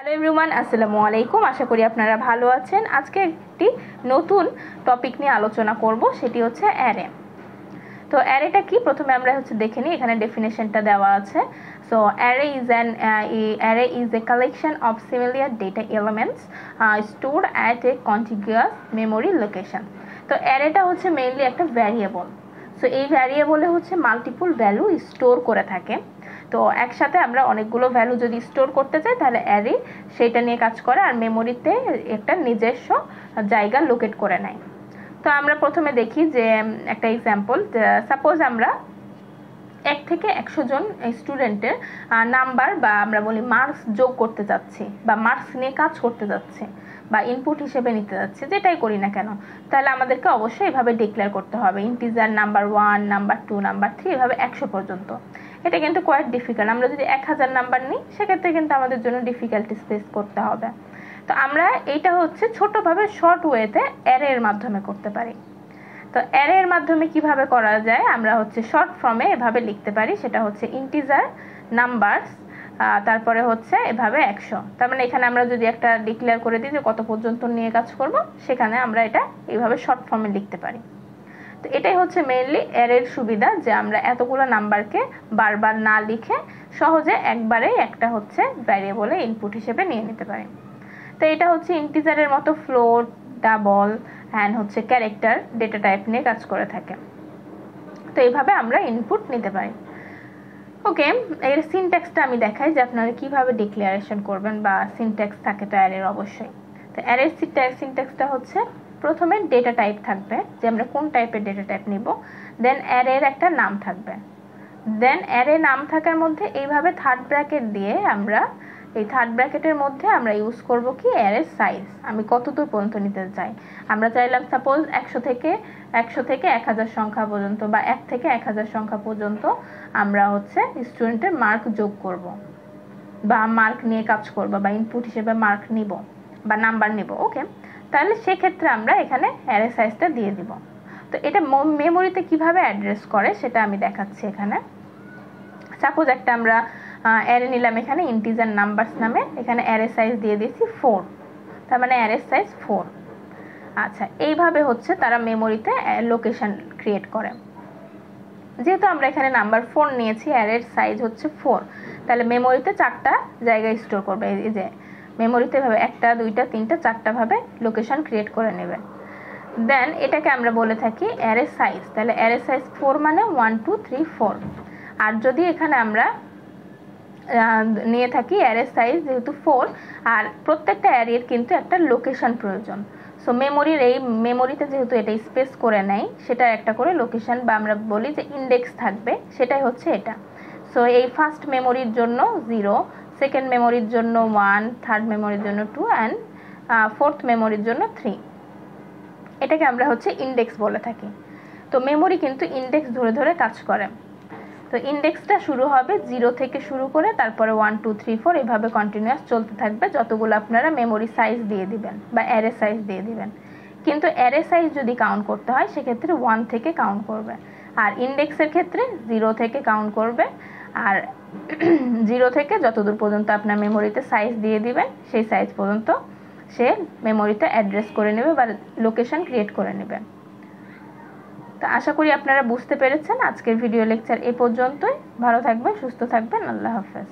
Hello everyone, আসসালামু আলাইকুম। আশা করি আপনারা ভালো আছেন। আজকে একটি নতুন টপিক নিয়ে আলোচনা করব, সেটি হচ্ছে অ্যারে। তো অ্যারেটা কি প্রথমে আমরা দেখে নিই। এখানে ডেফিনেশনটা দেওয়া আছে। So array is a collection of similar data elements stored at a contiguous memory location. তো অ্যারেটা হচ্ছে মেইনলি একটা ভ্যারিয়েবল। সো এই ভ্যারিয়েবলে মাল্টিপল ভ্যালু স্টোর করে থাকে। তো একসাথে আমরা অনেকগুলো ভ্যালু যদি স্টোর করতে চাই তাহলে অ্যারে সেটা নিয়ে কাজ করে আর মেমোরিতে একটা নিজস্ব জায়গা লোকেট করে নেয়। তো আমরা প্রথমে দেখি যে একটা এক্সাম্পল, সাপোজ আমরা 1 থেকে 100 জন স্টুডেন্টের নাম্বার বা আমরা বলি মার্কস যোগ করতে যাচ্ছি বা মার্কস নিয়ে কাজ করতে যাচ্ছি বা ইনপুট হিসেবে নিতে যাচ্ছি, যেটাই করি না কেন, তাহলে আমাদেরকে অবশ্যই এভাবে ডিক্লেয়ার করতে হবে ইন্টিজার নাম্বার 1, নাম্বার 2, নাম্বার 3 এভাবে 100 পর্যন্ত। এটা কিন্তু কোয়াইট ডিফিকাল্ট। আমরা যদি 1000 নাম্বার নিই সেক্ষেত্রে কিন্তু আমাদের জন্য ডিফিকাল্টিস ফেস করতে হবে। তো আমরা এইটা ছোটভাবে শর্ট ওয়েতে অ্যারে এর মাধ্যমে করতে পারি। তো অ্যারে এর মাধ্যমে কিভাবে করা যায়, আমরা শর্ট ফর্মে এভাবে লিখতে পারি, সেটা ইন্টিজার নাম্বারস তারপরে এভাবে 100। তার মানে এখানে আমরা যদি একটা ডিক্লেয়ার করে দিই যে কত পর্যন্ত নিয়ে কাজ করব, সেখানে আমরা এটা এইভাবে শর্ট ফর্মে লিখতে পারি। তো এটাই মেইনলি অ্যারের সুবিধা, যে আমরা এতগুলো নাম্বারকে বারবার না লিখে সহজে একবারেই একটা ভ্যারিয়েবলে ইনপুট হিসেবে নিয়ে নিতে পারি। তো এটা ইন্টিজারের মতো float, double and character data type নিয়ে কাজ করে থাকে। তো এইভাবে আমরা ইনপুট নিতে পারি। ওকে, এর সিনট্যাক্সটা আমি দেখাই যে আপনারা কিভাবে ডিক্লারেশন করবেন, বা সিনট্যাক্স থাকে তো অ্যারের অবশ্যই। তো অ্যারের সিনট্যাক্সটা প্রথমে ডেটা টাইপ থাকবে, যে আমরা কোন টাইপের ডেটা টাইপ নিব। দেন অ্যারের একটা নাম থাকবে। দেন অ্যারে নাম থাকার মধ্যে এইভাবে থার্ড ব্র্যাকেট দিয়ে আমরা এই থার্ড ব্র্যাকেটের মধ্যে আমরা ইউজ করব কি অ্যারের সাইজ, আমি কতদূর পর্যন্ত নিতে চাই। আমরা চাইলাম সাপোজ 100 থেকে 1000 সংখ্যা পর্যন্ত বা 1 থেকে 1000 সংখ্যা পর্যন্ত আমরা স্টুডেন্টের মার্ক যোগ করব বা মার্ক নিয়ে কাজ করব বা ইনপুট হিসেবে মার্ক নিব বা নাম্বার নিব। ওকে, তাহলে সেক্ষেত্রে আমরা এখানে অ্যারে সাইজটা দিয়ে দিব। তো এটা মেমোরিতে কিভাবে অ্যাড্রেস করে সেটা আমি দেখাচ্ছি এখানে। সাপোজ একটা আমরা অ্যারে নিলাম এখানে ইন্টিজার নাম্বারস নামে, এখানে অ্যারে সাইজ দিয়ে দিয়েছি 4, তার মানে অ্যারে সাইজ 4। আচ্ছা, এইভাবে তারা মেমোরিতে লোকেশন ক্রিয়েট করে। যেহেতু আমরা এখানে নাম্বার 4 নিয়েছি, অ্যারের সাইজ 4, তাহলে মেমোরিতে 4টা জায়গায় স্টোর করবে। এই যে মেমোরিতে এভাবে 1টা 2টা 3টা 4টা ভাবে লোকেশন ক্রিয়েট করে নেবে। দেন এটাকে আমরা বলে থাকি অ্যারে সাইজ। তাহলে অ্যারে সাইজ 4 মানে 1 2 3 4। আর যদি এখানে আমরা নিয়ে থাকি অ্যারে সাইজ যেহেতু 4, আর প্রত্যেকটা অ্যারের কিন্তু একটা লোকেশন প্রয়োজন। সো মেমোরিতে যেহেতু এটা স্পেস করে নেয়, সেটা একটা করে লোকেশন বা আমরা বলি যে ইন্ডেক্স থাকবে, সেটাই এটা। সো এই ফার্স্ট মেমোরির জন্য 0, সেকেন্ড মেমোরির জন্য 1, থার্ড মেমোরির জন্য 2 অ্যান্ড ফোর্থ মেমোরির জন্য 3। এটাকে আমরা ইন্ডেক্স বলে থাকি। তো মেমোরি কিন্তু ইন্ডেক্স ধরে ধরে কাজ করে। তো ইন্ডেক্সটা শুরু হবে 0 থেকে শুরু করে, তারপরে 1 2 3 4 এভাবে কন্টিনিউয়াস চলতে থাকবে যতগুলো আপনারা মেমোরি সাইজ দিয়ে দিবেন বা অ্যারে সাইজ দিয়ে দিবেন। কিন্তু অ্যারে সাইজ যদি কাউন্ট করতে হয় সেক্ষেত্রে 1 থেকে কাউন্ট করবে, আর ইন্ডেক্সের ক্ষেত্রে 0 থেকে কাউন্ট করবে। আর 0 থেকে যতদূর পর্যন্ত আপনার মেমোরিতে সাইজ দিয়ে দিবেন সেই সাইজ পর্যন্ত সে মেমোরিতে অ্যাড্রেস করে নেবে বা লোকেশন ক্রিয়েট করে নেবে। তো আশা করি আপনারা বুঝতে পেরেছেন। আজকের ভিডিও লেকচার এ পর্যন্তই। ভালো থাকবেন, সুস্থ থাকবেন। আল্লাহ হাফেজ।